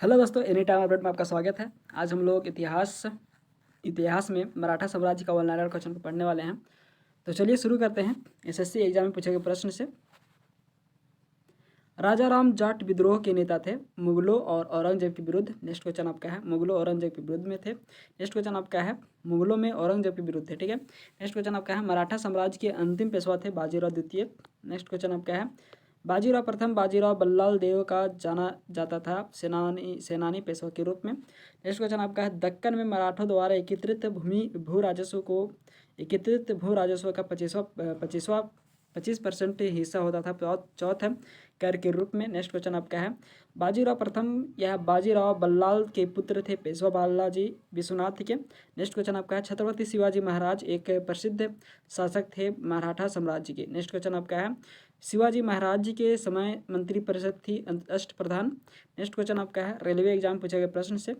Hello दोस्तों, any time update में आपका स्वागत है। आज हम लोग इतिहास में मराठा साम्राज्य का वल्लनायर क्वेश्चन को पढ़ने वाले हैं। तो चलिए शुरू करते हैं। एसएससी एग्जाम में पूछे गए प्रश्न से। राजा राम जाट विद्रोह के नेता थे, मुगलों और औरंगजेब के विरुद्ध। नेक्स्ट क्वेश्चन आपका है, मुगलों औरंगजेब के विरुद्ध में थे। नेक्स्ट क्वेश्चन आपका है, मुगलों में औरंगजेब के विरुद्ध थे। ठीक है। नेक्स्ट क्वेश्चन आपका है, मराठा साम्राज्य के अंतिम पेशवा थे बाजीराव द्वितीय। नेक्स्ट क्वेश्चन आपका है, बाजीराव प्रथम बाजीराव बल्लाल देव का जाना जाता था सेनानी पेशवा के रूप में। नेक्स्ट क्वेश्चन आपका है, दक्कन में मराठों द्वारा एकत्रित भू राजस्व का 25% हिस्सा होता था चौथ कर के रूप में। नेक्स्ट क्वेश्चन आपका है, बाजीराव प्रथम यह बाजीराव बल्लाल के पुत्र थे पेशवा बालाजी विश्वनाथ के। नेक्स्ट क्वेश्चन आपका है, छत्रपति शिवाजी महाराज एक प्रसिद्ध शासक थे मराठा साम्राज्य के। नेक्स्ट क्वेश्चन आपका है, शिवाजी महाराज जी के समय मंत्रिपरिषद थी अष्टप्रधान। नेक्स्ट क्वेश्चन आपका है, रेलवे एग्जाम पूछे गए प्रश्न से।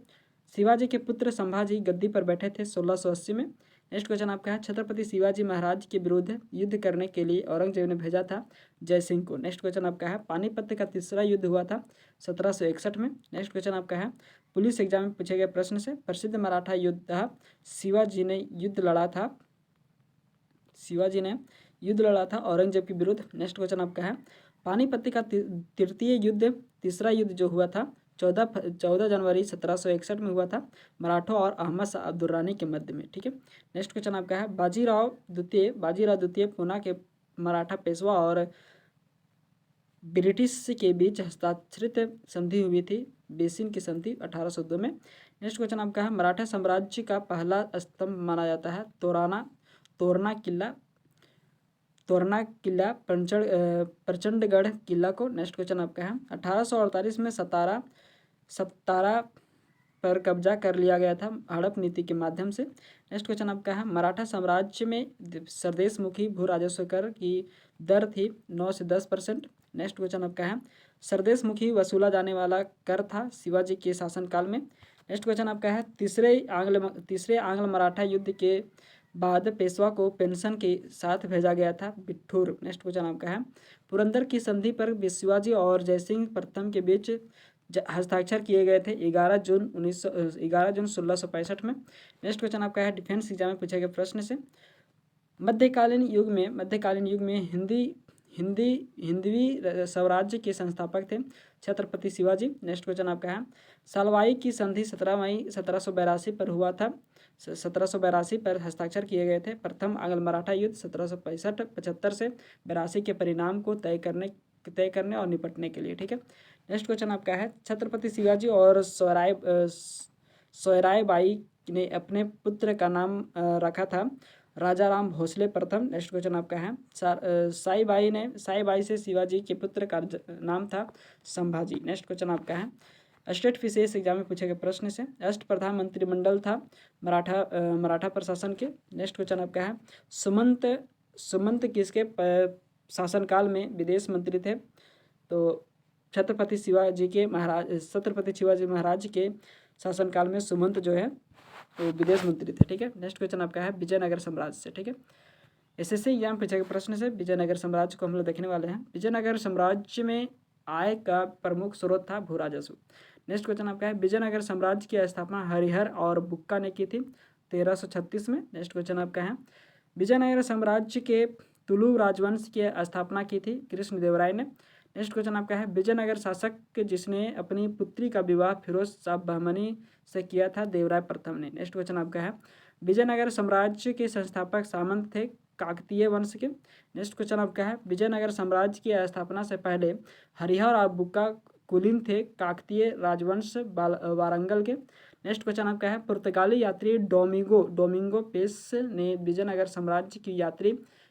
शिवाजी के पुत्र संभाजी गद्दी पर बैठे थे 1680 में। नेक्स्ट क्वेश्चन आपका है, छत्रपति शिवाजी महाराज के विरुद्ध युद्ध करने के लिए औरंगजेब ने भेजा था जय सिंह को। नेक्स्ट क्वेश्चन आपका है, पानीपत का तीसरा युद्ध हुआ था 1761 में। नेक्स्ट क्वेश्चन आपका है, पुलिस एग्जाम में पूछे गए प्रश्न से। प्रसिद्ध मराठा योद्धा शिवाजी ने युद्ध लड़ा था औरंगजेब के विरुद्ध। नेक्स्ट क्वेश्चन आपका है, पानीपत का तृतीय युद्ध तीसरा युद्ध जो हुआ था 14 जनवरी 1761 में हुआ था मराठों और अहमद शाह अब्दुर्रानी के मध्य में। ठीक है। नेक्स्ट क्वेश्चन आपका है, बाजीराव द्वितीय पूना के मराठा पेशवा और ब्रिटिश के बीच हस्ताक्षरित संधि हुई थी बेसिन की संधि 1802 में। नेक्स्ट क्वेश्चन आपका है, मराठा साम्राज्य का पहला स्तंभ माना जाता है तोरना किला प्रचंडगढ़ किला को। नेक्स्ट क्वेश्चन आपका है, 1848 में सतारा पर कब्जा कर लिया गया था हड़प नीति के माध्यम से। नेक्स्ट क्वेश्चन आपका है, मराठा साम्राज्य में सरदेशमुखी भू राजस्व कर की दर थी 9 से 10%। नेक्स्ट क्वेश्चन आपका है, सरदेशमुखी वसूला जाने वाला कर था शिवाजी के शासनकाल में। नेक्स्ट क्वेश्चन आपका है, तीसरे आंग्ल मराठा युद्ध के बाद पेशवा को पेंशन के साथ भेजा गया था बिठूर। नेक्स्ट क्वेश्चन आपका है, पुरंदर की संधि पर शिवाजी और जयसिंह प्रथम के बीच हस्ताक्षर किए गए थे 11 जून 1665 में। नेक्स्ट क्वेश्चन आपका है, डिफेंस एग्जाम में पूछे गए प्रश्न से। मध्यकालीन युग में हिंदवी स्वराज्य के संस्थापक थे छत्रपति शिवाजी। नेक्स्ट क्वेश्चन आपका है, सालवाई की संधि 17 मई 1782 पर हुआ था 1782 पर हस्ताक्षर किए गए थे। प्रथम आंग्ल मराठा युद्ध 1765-75 से 82 के परिणाम को तय करने और निपटने के लिए। ठीक है। नेक्स्ट क्वेश्चन आपका है, छत्रपति शिवाजी और सोयराय बाई ने अपने पुत्र का नाम रखा था राजा राम भोसले प्रथम। नेक्स्ट क्वेश्चन आपका है, साई बाई से शिवाजी के पुत्र का नाम था संभाजी। नेक्स्ट क्वेश्चन आपका है, स्टेट विशेष एग्जाम में पूछे गए प्रश्न से। अष्टप्रधान मंत्रिमंडल था मराठा प्रशासन के। नेक्स्ट क्वेश्चन आपका है, सुमंत किसके शासनकाल में विदेश मंत्री थे? तो छत्रपति शिवाजी महाराज के शासनकाल में सुमंत जो है वो विदेश मंत्री थे। ठीक है। नेक्स्ट क्वेश्चन आपका है, विजयनगर साम्राज्य से। ठीक है। एसएससी एग्जाम पूछे गए प्रश्न से विजयनगर साम्राज्य को हम लोग देखने वाले हैं। विजयनगर साम्राज्य में आय का प्रमुख स्रोत था भू राजस्व। नेक्स्ट क्वेश्चन आपका है, विजयनगर साम्राज्य की स्थापना हरिहर और बुक्का ने की थी 1336 में। नेक्स्ट क्वेश्चन आपका है, विजयनगर साम्राज्य के तुलु राजवंश की स्थापना की थी कृष्णदेवराय ने। नेक्स्ट क्वेश्चन आपका है, विजयनगर शासक जिसने अपनी पुत्री का विवाह फिरोज शाह बहमनी से किया था देवराय प्रथम ने। नेक्स्ट क्वेश्चन आपका है, विजयनगर साम्राज्य के संस्थापक सामंत थे काकतीय वंश के। नेक्स्ट क्वेश्चन आपका है, विजयनगर साम्राज्य की स्थापना से पहले हरिहर और बुक्का कुलीन थे काकतीय राजवंश वारंगल के। नेक्स्ट क्वेश्चन आपका है, पुर्तगाली यात्री डोमिंगो पेस ने विजयनगर साम्राज्य की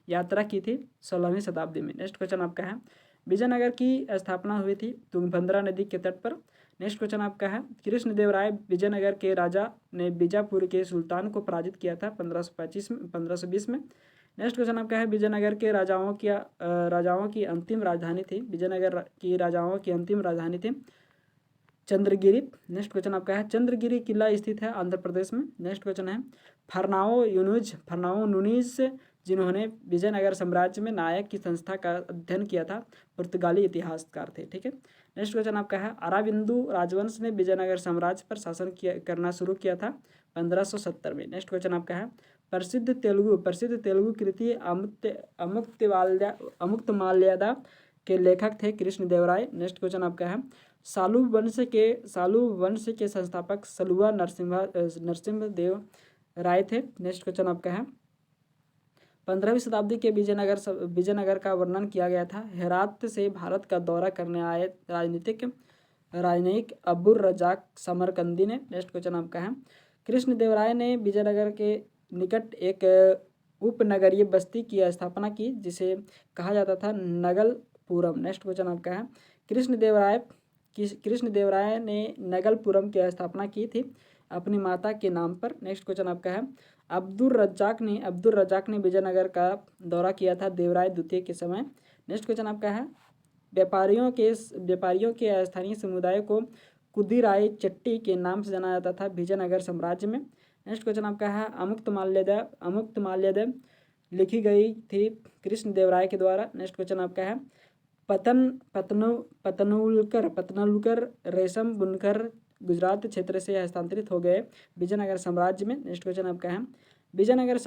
यात्रा की थी 16वीं शताब्दी में। नेक्स्ट क्वेश्चन आपका है, विजयनगर की स्थापना हुई थी तुंगभद्रा नदी के तट पर। नेक्स्ट क्वेश्चन आपका है, कृष्णदेवराय विजयनगर के राजा ने बीजापुर के सुल्तान को पराजित किया था 1520 में। नेक्स्ट क्वेश्चन आपका है, विजयनगर के राजाओं की अंतिम राजधानी थी चंद्रगिरी। नेक्स्ट क्वेश्चन आपका है, चंद्रगिरी किला स्थित है आंध्र प्रदेश में। नेक्स्ट क्वेश्चन है, फरनाओ नुनीज जिन्होंने विजयनगर साम्राज्य में नायक की संस्था का अध्ययन किया था पुर्तगाली इतिहासकार थे। ठीक है। नेक्स्ट क्वेश्चन आपका है अराविंदु राजवंश ने विजयनगर साम्राज्य पर शासन करना शुरू किया था 1570 में। नेक्स्ट क्वेश्चन आपका है प्रसिद्ध तेलुगु कृति अमुक्तमाल्यदा के लेखक थे कृष्णदेवराय। नेक्स्ट क्वेश्चन आपका है सालू वंश के संस्थापक सलुवा नरसिम्हा देव राय थे। नेक्स्ट क्वेश्चन आपका है 15वीं शताब्दी के विजयनगर का वर्णन किया गया था हेरात से भारत का दौरा करने आए राजनयिक अब्दुर रज्जाक समरकंदी ने। नेक्स्ट क्वेश्चन आपका है कृष्णदेवराय ने विजयनगर के निकट एक उपनगरीय बस्ती की स्थापना की जिसे कहा जाता था नगलपुरम। नेक्स्ट क्वेश्चन आपका है कृष्णदेवराय ने नगलपुरम की स्थापना की थी अपनी माता के नाम पर। नेक्स्ट क्वेश्चन आपका है अब्दुर रज्जाक ने विजयनगर का दौरा किया था देवराय द्वितीय के समय। नेक्स्ट क्वेश्चन आपका है व्यापारियों के स्थानीय समुदाय को कुदिराई चट्टी के नाम से जाना जाता था विजयनगर साम्राज्य में। नेक्स्ट क्वेश्चन आपका है अमुक्तमाल्यदा लिखी गई थी कृष्णदेवराय के द्वारा। नेक्स्ट क्वेश्चन आपका है पतनुलकर रेशम बुनकर गुजरात क्षेत्र से हस्तांतरित हो गए विजयनगर साम्राज्य में। नेक्स्ट क्वेश्चन आपका है विजयनगर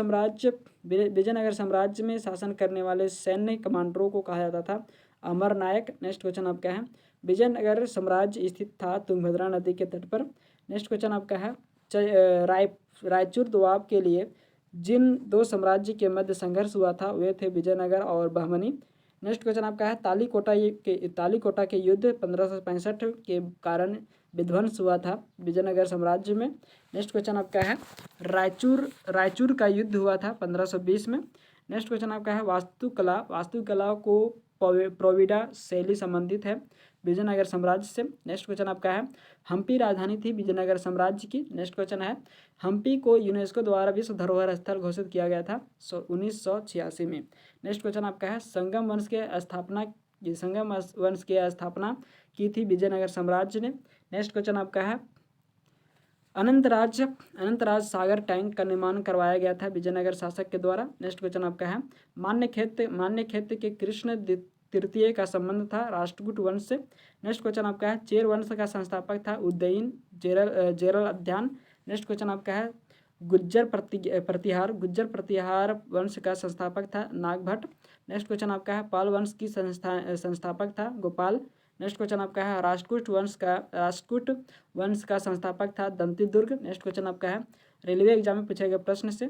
साम्राज्य में शासन करने वाले सैन्य कमांडरों को कहा जाता था अमर नायक। नेक्स्ट क्वेश्चन आपका है विजयनगर साम्राज्य स्थित था तुंगभद्रा नदी के तट पर। नेक्स्ट क्वेश्चन आपका है रायचूर दोआब के लिए जिन दो साम्राज्य के मध्य संघर्ष हुआ था वे थे विजयनगर और बहमनी। नेक्स्ट क्वेश्चन आपका है तालीकोटा के युद्ध 1565 के कारण विध्वंस हुआ था विजयनगर साम्राज्य में। नेक्स्ट क्वेश्चन आपका है रायचूर का युद्ध हुआ था 1520 में। नेक्स्ट क्वेश्चन आपका है वास्तुकला को प्रोविडा शैली संबंधित है विजयनगर साम्राज्य से। नेक्स्ट क्वेश्चन आपका है हम्पी राजधानी थी विजयनगर साम्राज्य की। नेक्स्ट क्वेश्चन है हम्पी को यूनेस्को द्वारा विश्व धरोहर स्थल घोषित किया गया था 1986 में। नेक्स्ट क्वेश्चन आपका है संगम वंश की स्थापना की थी विजयनगर साम्राज्य ने। नेक्स्ट क्वेश्चन आपका है अनंतराज सागर टैंक का निर्माण करवाया गया था विजयनगर शासक के द्वारा। नेक्स्ट क्वेश्चन आपका है मान्यखेत के कृष्ण तृतीय का संबंध था राष्ट्रकूट वंश से। नेक्स्ट क्वेश्चन आपका है चेर वंश का संस्थापक था उदयन जेरल अध्यान। नेक्स्ट क्वेश्चन आपका है गुज्जर प्रतिहार वंश का संस्थापक था नागभट्ट। नेक्स्ट क्वेश्चन आपका है पाल वंश की संस्थापक था गोपाल। नेक्स्ट क्वेश्चन आपका है राष्ट्रकूट वंश का संस्थापक था दंतिदुर्ग। नेक्स्ट क्वेश्चन आपका है रेलवे एग्जाम में पूछे गए प्रश्न से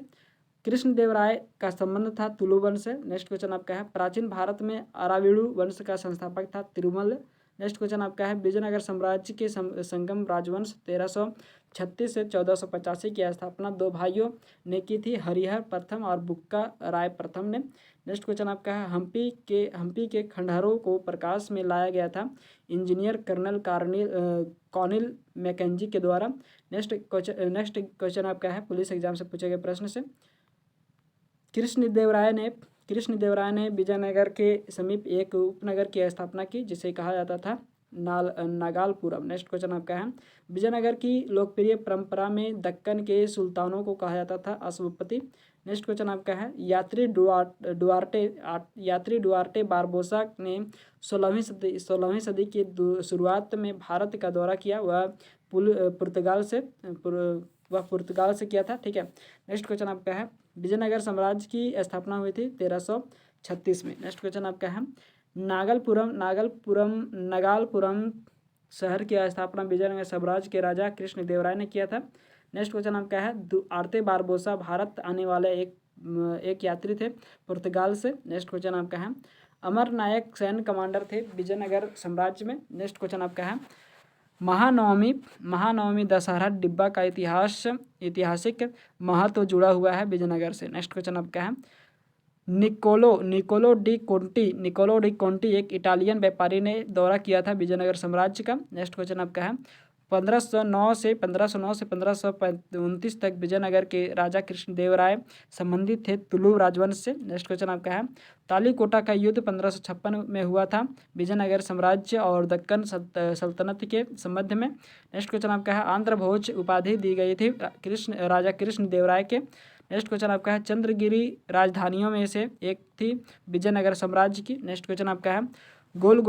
कृष्णदेवराय का संबंध था तुलु वंश से। नेक्स्ट क्वेश्चन आपका है प्राचीन भारत में अराविड़ु वंश का संस्थापक था तिरुमल। नेक्स्ट क्वेश्चन आपका है विजयनगर साम्राज्य के संगम राजवंश 1336 से 1485 की स्थापना दो भाइयों ने की थी हरिहर प्रथम और बुक्का राय प्रथम ने। नेक्स्ट क्वेश्चन आपका है हम्पी के खंडहरों को प्रकाश में लाया गया था इंजीनियर कर्नल कॉर्निल मैकेंजी के द्वारा। नेक्स्ट क्वेश्चन आपका है पुलिस एग्जाम से पूछे गए प्रश्न से कृष्णदेवराय ने विजयनगर के समीप एक उपनगर की स्थापना की जिसे कहा जाता था नागालपुरम। नेक्स्ट क्वेश्चन आपका है विजयनगर की लोकप्रिय परंपरा में दक्कन के सुल्तानों को कहा जाता था अश्वपति। नेक्स्ट क्वेश्चन आपका है यात्री डुआर्टे बारबोसा ने 16वीं सदी की शुरुआत में भारत का दौरा किया। वह पुर्तगाल से किया था। ठीक है। नेक्स्ट क्वेश्चन आपका है विजयनगर साम्राज्य की स्थापना हुई थी 1336 में। नेक्स्ट क्वेश्चन आपका है नागालपुरम शहर की स्थापना विजयनगर साम्राज्य के राजा कृष्णदेवराय ने किया था। नेक्स्ट क्वेश्चन आपका है दुआर्ते बारबोसा भारत आने वाले एक यात्री थे पुर्तगाल से। नेक्स्ट क्वेश्चन आपका है अमर नायक सैन्य कमांडर थे विजयनगर साम्राज्य में। नेक्स्ट क्वेश्चन आपका है महानवमी दशहरा डिब्बा का ऐतिहासिक महत्व जुड़ा हुआ है विजयनगर से। नेक्स्ट क्वेश्चन आपका है निकोलो डी कोंटी एक इटालियन व्यापारी ने दौरा किया था विजयनगर साम्राज्य का। नेक्स्ट क्वेश्चन आपका है 1509 से 1529 तक विजयनगर के राजा कृष्णदेवराय संबंधित थे तुलु राजवंश से। नेक्स्ट क्वेश्चन आपका है तालीकोटा का युद्ध 1556 में हुआ था विजयनगर साम्राज्य और दक्कन सल्तनत के संबंध में। नेक्स्ट क्वेश्चन आपका है आंध्र भोज उपाधि दी गई थी राजा कृष्णदेवराय के। नेक्स्ट क्वेश्चन आपका है चंद्रगिरी राजधानियों में से एक थी विजयनगर साम्राज्य की। नेक्स्ट क्वेश्चन आपका है गोल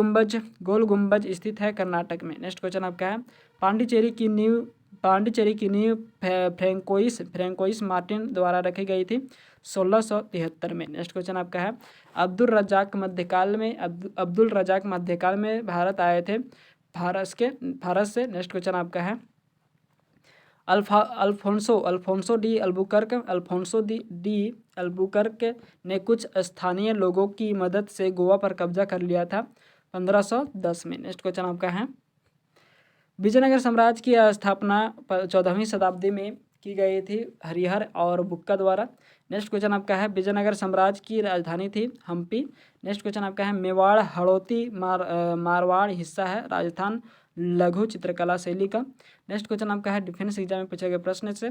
गुंबज स्थित है कर्नाटक में। नेक्स्ट क्वेश्चन आपका है पांडिचेरी की नींव फ्रैंकोइस मार्टिन द्वारा रखी गई थी 1673 में। नेक्स्ट क्वेश्चन आपका है अब्दुल रजाक मध्यकाल में भारत आए थे भारत से। नेक्स्ट क्वेश्चन आपका है अल्फोंसो डी अल्बुकर्क ने कुछ स्थानीय लोगों की मदद से गोवा पर कब्जा कर लिया था 1510 में। नेक्स्ट क्वेश्चन आपका है विजयनगर साम्राज्य की स्थापना 14वीं शताब्दी में की गई थी हरिहर और बुक्का द्वारा। नेक्स्ट क्वेश्चन आपका है विजयनगर साम्राज्य की राजधानी थी हम्पी। नेक्स्ट क्वेश्चन आपका है मेवाड़ हड़ौती मारवाड़ हिस्सा है राजस्थान लघु चित्रकला शैली का। नेक्स्ट क्वेश्चन आपका है डिफेंस एग्जाम में पूछे गए प्रश्न से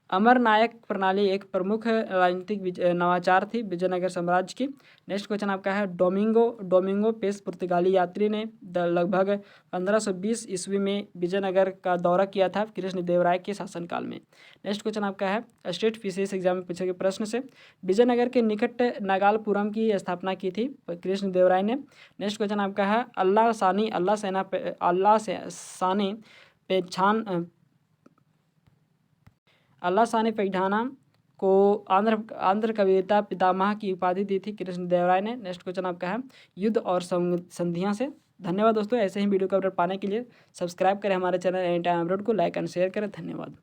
अमर नायक प्रणाली एक प्रमुख राजनीतिक नवाचार थी विजयनगर साम्राज्य की। नेक्स्ट क्वेश्चन आपका है डोमिंगो पेस पुर्तगाली यात्री ने लगभग 1520 ईस्वी में विजयनगर का दौरा किया था कृष्णदेवराय के शासनकाल में। नेक्स्ट क्वेश्चन आपका है स्टेट फिशरीज एग्जाम में पूछे गए प्रश्न से विजयनगर के निकट नागालपुरम की स्थापना की थी कृष्णदेवराय ने। नेक्स्ट क्वेश्चन आपका है अल्लाह सानी पैठाना को आंध्र कविता पितामह की उपाधि दी थी कृष्णदेवराय ने। नेक्स्ट क्वेश्चन आपका है युद्ध और संधियां से। धन्यवाद दोस्तों, ऐसे ही वीडियो को अपडेट पाने के लिए सब्सक्राइब करें हमारे चैनल एनी टाइम अपडेट को, लाइक एंड शेयर करें। धन्यवाद।